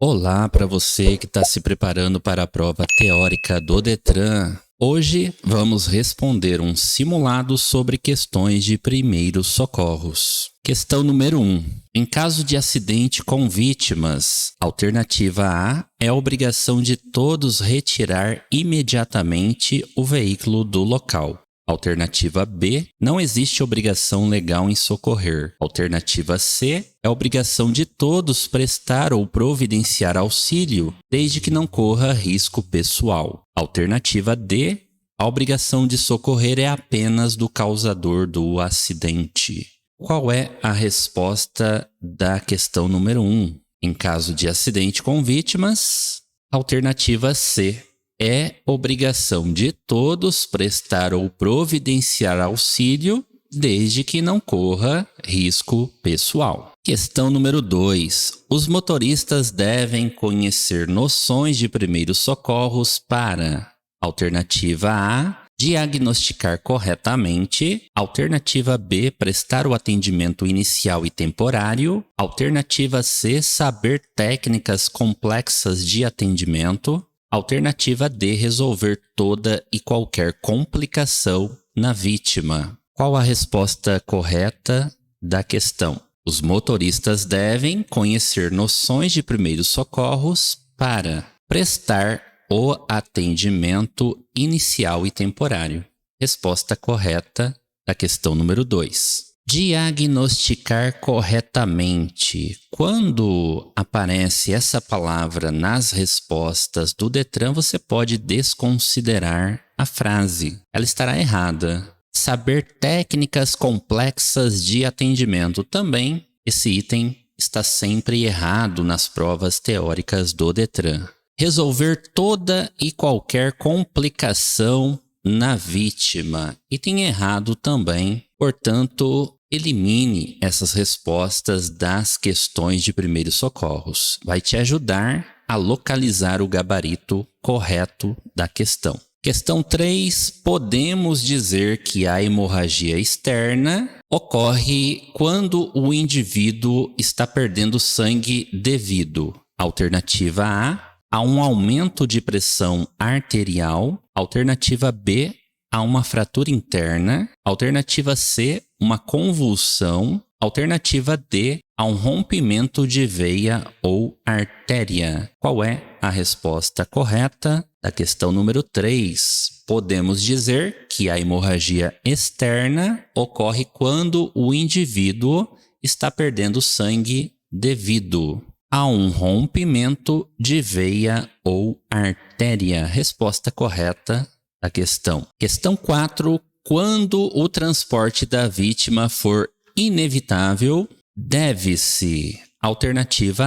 Olá para você que está se preparando para a prova teórica do Detran. Hoje vamos responder um simulado sobre questões de primeiros socorros. Questão número 1. Em caso de acidente com vítimas, alternativa A é obrigação de todos retirar imediatamente o veículo do local. Alternativa B, não existe obrigação legal em socorrer. Alternativa C, é obrigação de todos prestar ou providenciar auxílio, desde que não corra risco pessoal. Alternativa D, a obrigação de socorrer é apenas do causador do acidente. Qual é a resposta da questão número 1? Em caso de acidente com vítimas, alternativa C. É obrigação de todos prestar ou providenciar auxílio, desde que não corra risco pessoal. Questão número 2. Os motoristas devem conhecer noções de primeiros socorros para: alternativa A, diagnosticar corretamente. Alternativa B, prestar o atendimento inicial e temporário. Alternativa C, saber técnicas complexas de atendimento. Alternativa D, resolver toda e qualquer complicação na vítima. Qual a resposta correta da questão? Os motoristas devem conhecer noções de primeiros socorros para prestar o atendimento inicial e temporário. Resposta correta da questão número 2. Diagnosticar corretamente. Quando aparece essa palavra nas respostas do Detran, você pode desconsiderar a frase. Ela estará errada. Saber técnicas complexas de atendimento. Também esse item está sempre errado nas provas teóricas do Detran. Resolver toda e qualquer complicação na vítima. Item errado também. Portanto, elimine essas respostas das questões de primeiros socorros. Vai te ajudar a localizar o gabarito correto da questão. Questão 3. Podemos dizer que a hemorragia externa ocorre quando o indivíduo está perdendo sangue devido. Alternativa A, a um aumento de pressão arterial. Alternativa B, a uma fratura interna. Alternativa C, uma convulsão. Alternativa D, a um rompimento de veia ou artéria. Qual é a resposta correta da questão número 3? Podemos dizer que a hemorragia externa ocorre quando o indivíduo está perdendo sangue devido a um rompimento de veia ou artéria. Resposta correta da questão. Questão 4. Quando o transporte da vítima for inevitável, deve-se. Alternativa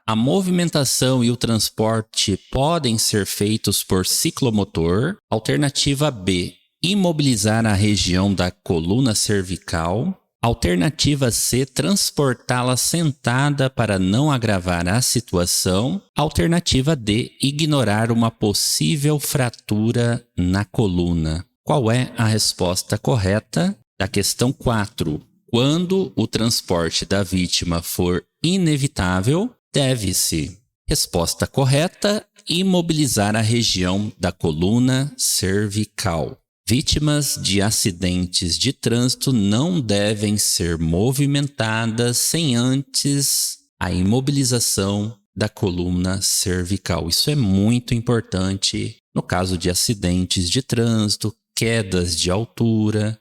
A, movimentação e o transporte podem ser feitos por ciclomotor. Alternativa B, imobilizar a região da coluna cervical. Alternativa C, transportá-la sentada para não agravar a situação. Alternativa D, ignorar uma possível fratura na coluna. Qual é a resposta correta da questão 4? Quando o transporte da vítima for inevitável, deve-se. Resposta correta, imobilizar a região da coluna cervical. Vítimas de acidentes de trânsito não devem ser movimentadas sem antes a imobilização da coluna cervical. Isso é muito importante no caso de acidentes de trânsito, quedas de altura,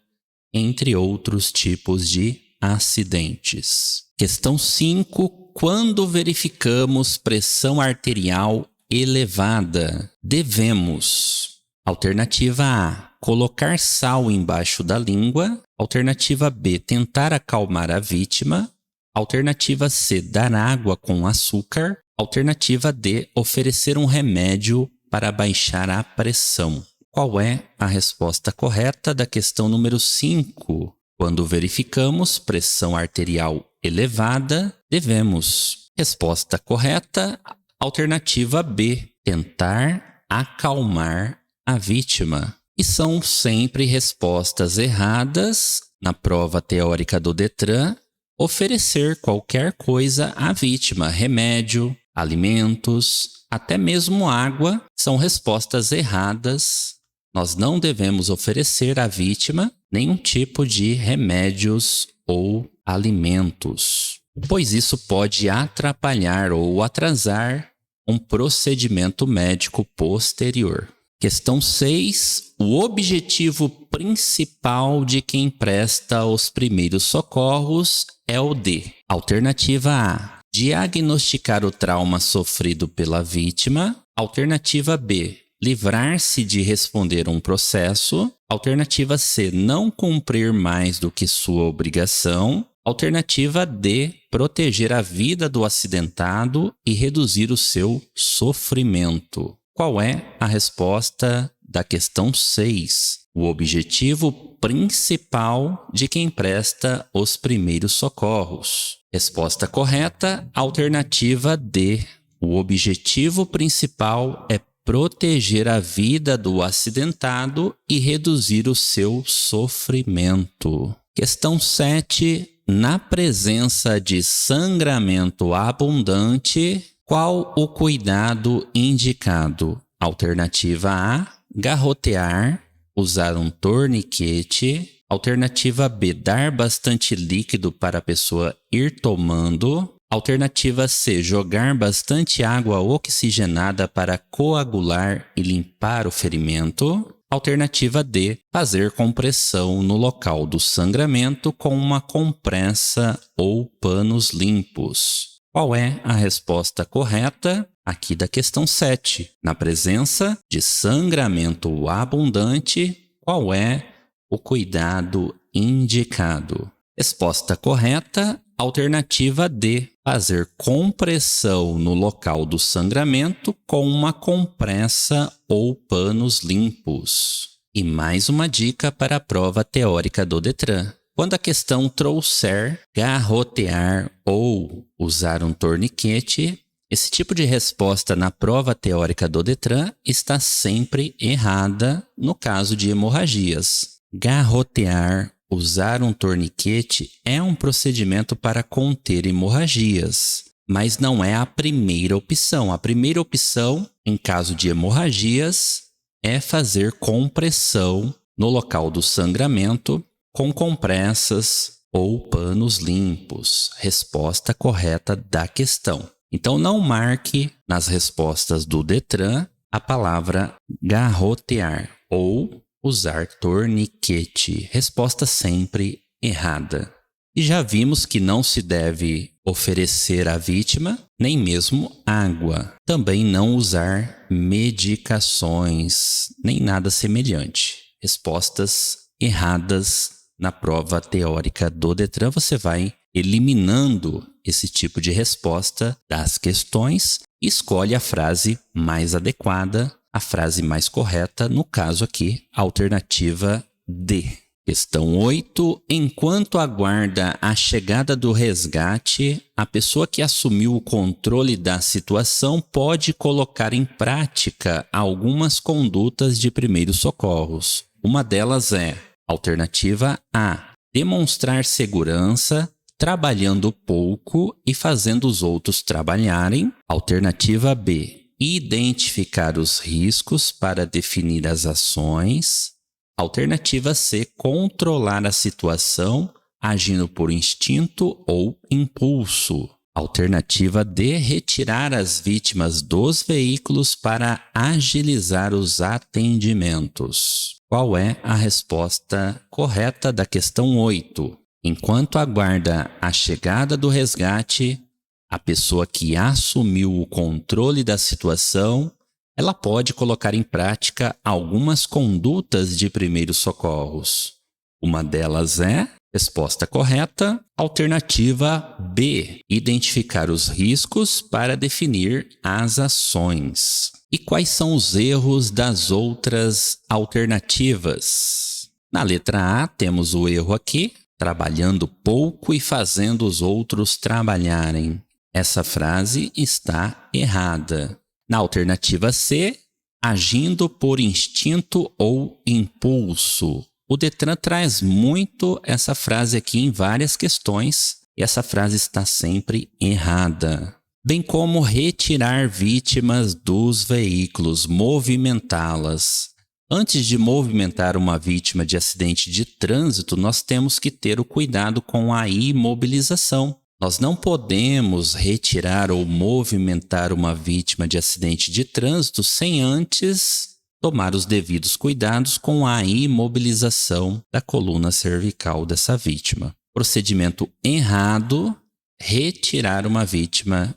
entre outros tipos de acidentes. Questão 5. Quando verificamos pressão arterial elevada, devemos. Alternativa A, colocar sal embaixo da língua. Alternativa B, tentar acalmar a vítima. Alternativa C, dar água com açúcar. Alternativa D, oferecer um remédio para baixar a pressão. Qual é a resposta correta da questão número 5? Quando verificamos pressão arterial elevada, devemos. Resposta correta, alternativa B, tentar acalmar a vítima. E são sempre respostas erradas na prova teórica do Detran. Oferecer qualquer coisa à vítima, remédio, alimentos, até mesmo água, são respostas erradas. Nós não devemos oferecer à vítima nenhum tipo de remédios ou alimentos, pois isso pode atrapalhar ou atrasar um procedimento médico posterior. Questão 6. O objetivo principal de quem presta os primeiros socorros é o de: alternativa A, diagnosticar o trauma sofrido pela vítima. Alternativa B, livrar-se de responder um processo. Alternativa C, não cumprir mais do que sua obrigação. Alternativa D, proteger a vida do acidentado e reduzir o seu sofrimento. Qual é a resposta da questão 6? O objetivo principal de quem presta os primeiros socorros. Resposta correta, alternativa D. O objetivo principal é proteger a vida do acidentado e reduzir o seu sofrimento. Questão 7. Na presença de sangramento abundante, qual o cuidado indicado? Alternativa A, garrotear, usar um torniquete. Alternativa B, dar bastante líquido para a pessoa ir tomando. Alternativa C, jogar bastante água oxigenada para coagular e limpar o ferimento. Alternativa D, fazer compressão no local do sangramento com uma compressa ou panos limpos. Qual é a resposta correta aqui da questão 7? Na presença de sangramento abundante, qual é o cuidado indicado? Resposta correta, alternativa D, fazer compressão no local do sangramento com uma compressa ou panos limpos. E mais uma dica para a prova teórica do Detran. Quando a questão trouxer garrotear ou usar um torniquete, esse tipo de resposta na prova teórica do Detran está sempre errada no caso de hemorragias. Garrotear, usar um torniquete é um procedimento para conter hemorragias, mas não é a primeira opção. A primeira opção, em caso de hemorragias, é fazer compressão no local do sangramento com compressas ou panos limpos. Resposta correta da questão. Então não marque nas respostas do Detran a palavra garrotear ou usar torniquete. Resposta sempre errada. E já vimos que não se deve oferecer à vítima nem mesmo água. Também não usar medicações, nem nada semelhante. Respostas erradas na prova teórica do Detran. Você vai eliminando esse tipo de resposta das questões e escolhe a frase mais adequada, a frase mais correta, no caso aqui, alternativa D. Questão 8. Enquanto aguarda a chegada do resgate, a pessoa que assumiu o controle da situação pode colocar em prática algumas condutas de primeiros socorros. Uma delas é: alternativa A, demonstrar segurança, trabalhando pouco e fazendo os outros trabalharem. Alternativa B, identificar os riscos para definir as ações. Alternativa C, controlar a situação, agindo por instinto ou impulso. Alternativa D, retirar as vítimas dos veículos para agilizar os atendimentos. Qual é a resposta correta da questão 8? Enquanto aguarda a chegada do resgate, a pessoa que assumiu o controle da situação, ela pode colocar em prática algumas condutas de primeiros socorros. Uma delas é, resposta correta, alternativa B, identificar os riscos para definir as ações. E quais são os erros das outras alternativas? Na letra A, temos o erro aqui, trabalhando pouco e fazendo os outros trabalharem. Essa frase está errada. Na alternativa C, agindo por instinto ou impulso. O Detran traz muito essa frase aqui em várias questões e essa frase está sempre errada. bem como retirar vítimas dos veículos, movimentá-las. Antes de movimentar uma vítima de acidente de trânsito, nós temos que ter o cuidado com a imobilização. Nós não podemos retirar ou movimentar uma vítima de acidente de trânsito sem antes tomar os devidos cuidados com a imobilização da coluna cervical dessa vítima. Procedimento errado, retirar uma vítima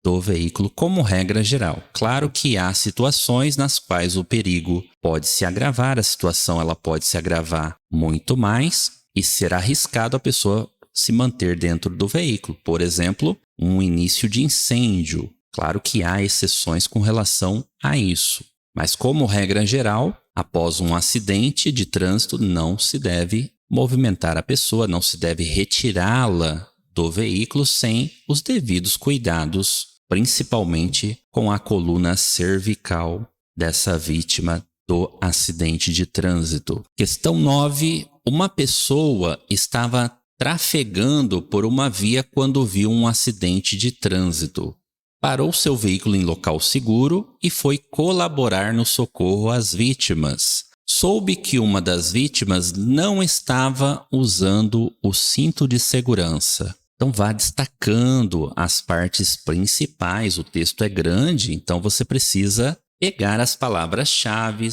do veículo como regra geral. Claro que há situações nas quais o perigo pode se agravar, a situação ela pode se agravar muito mais e ser arriscado a pessoa se manter dentro do veículo. Por exemplo, um início de incêndio. Claro que há exceções com relação a isso. Mas como regra geral, após um acidente de trânsito, não se deve movimentar a pessoa, não se deve retirá-la do veículo sem os devidos cuidados, principalmente com a coluna cervical dessa vítima do acidente de trânsito. Questão 9. Uma pessoa estava trafegando por uma via quando viu um acidente de trânsito. Parou seu veículo em local seguro e foi colaborar no socorro às vítimas. Soube que uma das vítimas não estava usando o cinto de segurança. Então vá destacando as partes principais. O texto é grande, então você precisa pegar as palavras-chave,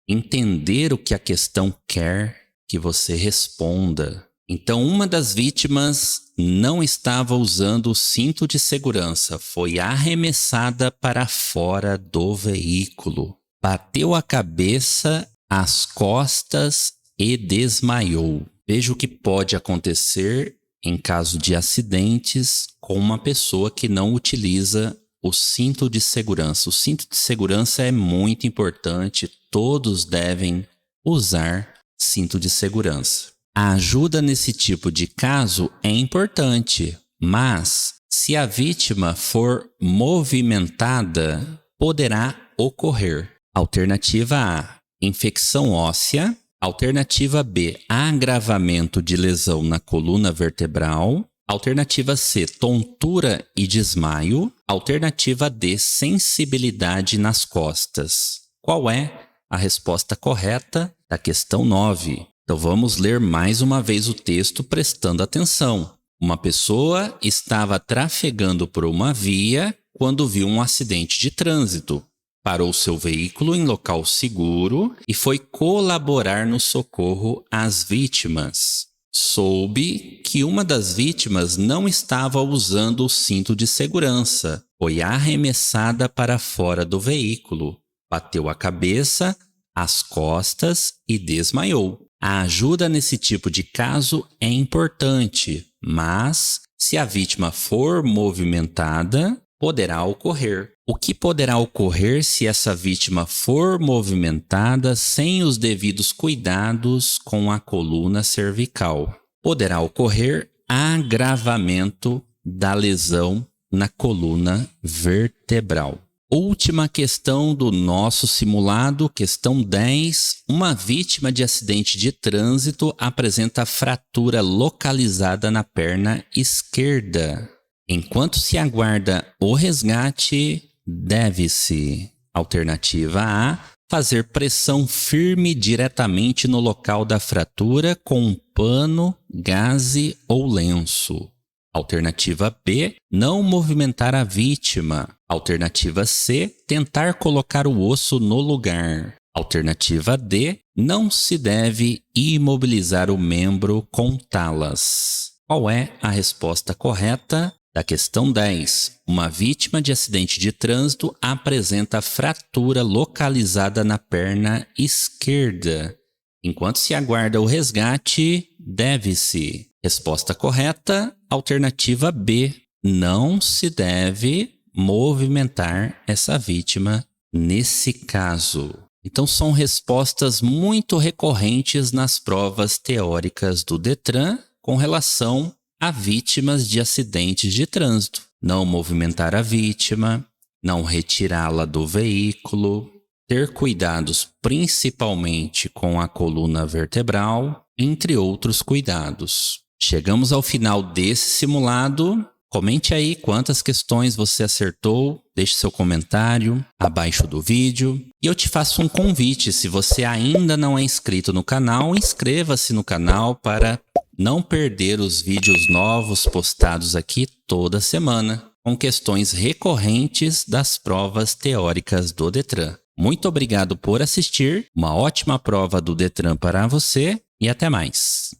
entender o que a questão quer que você responda. Então, uma das vítimas não estava usando o cinto de segurança, foi arremessada para fora do veículo, bateu a cabeça, as costas e desmaiou. Veja o que pode acontecer em caso de acidentes com uma pessoa que não utiliza o cinto de segurança. O cinto de segurança é muito importante, todos devem usar cinto de segurança. A ajuda nesse tipo de caso é importante, mas se a vítima for movimentada, poderá ocorrer. Alternativa A, infecção óssea. Alternativa B, agravamento de lesão na coluna vertebral. Alternativa C, tontura e desmaio. Alternativa D, sensibilidade nas costas. Qual é a resposta correta da questão 9? Então vamos ler mais uma vez o texto prestando atenção. Uma pessoa estava trafegando por uma via quando viu um acidente de trânsito. Parou seu veículo em local seguro e foi colaborar no socorro às vítimas. Soube que uma das vítimas não estava usando o cinto de segurança. Foi arremessada para fora do veículo, bateu a cabeça, as costas e desmaiou. A ajuda nesse tipo de caso é importante, mas se a vítima for movimentada, poderá ocorrer. O que poderá ocorrer se essa vítima for movimentada sem os devidos cuidados com a coluna cervical? Poderá ocorrer agravamento da lesão na coluna vertebral. Última questão do nosso simulado, questão 10. Uma vítima de acidente de trânsito apresenta fratura localizada na perna esquerda. Enquanto se aguarda o resgate, deve-se, alternativa A, fazer pressão firme diretamente no local da fratura com um pano, gaze ou lenço. Alternativa B, não movimentar a vítima. Alternativa C, tentar colocar o osso no lugar. Alternativa D, não se deve imobilizar o membro com talas. Qual é a resposta correta da questão 10? Uma vítima de acidente de trânsito apresenta fratura localizada na perna esquerda. Enquanto se aguarda o resgate, deve-se. Resposta correta, alternativa B. Não se deve movimentar essa vítima nesse caso. Então são respostas muito recorrentes nas provas teóricas do Detran com relação a vítimas de acidentes de trânsito. Não movimentar a vítima, não retirá-la do veículo, ter cuidados principalmente com a coluna vertebral, entre outros cuidados. Chegamos ao final desse simulado. Comente aí quantas questões você acertou, deixe seu comentário abaixo do vídeo. E eu te faço um convite, se você ainda não é inscrito no canal, inscreva-se no canal para não perder os vídeos novos postados aqui toda semana, com questões recorrentes das provas teóricas do Detran. Muito obrigado por assistir, uma ótima prova do Detran para você e até mais!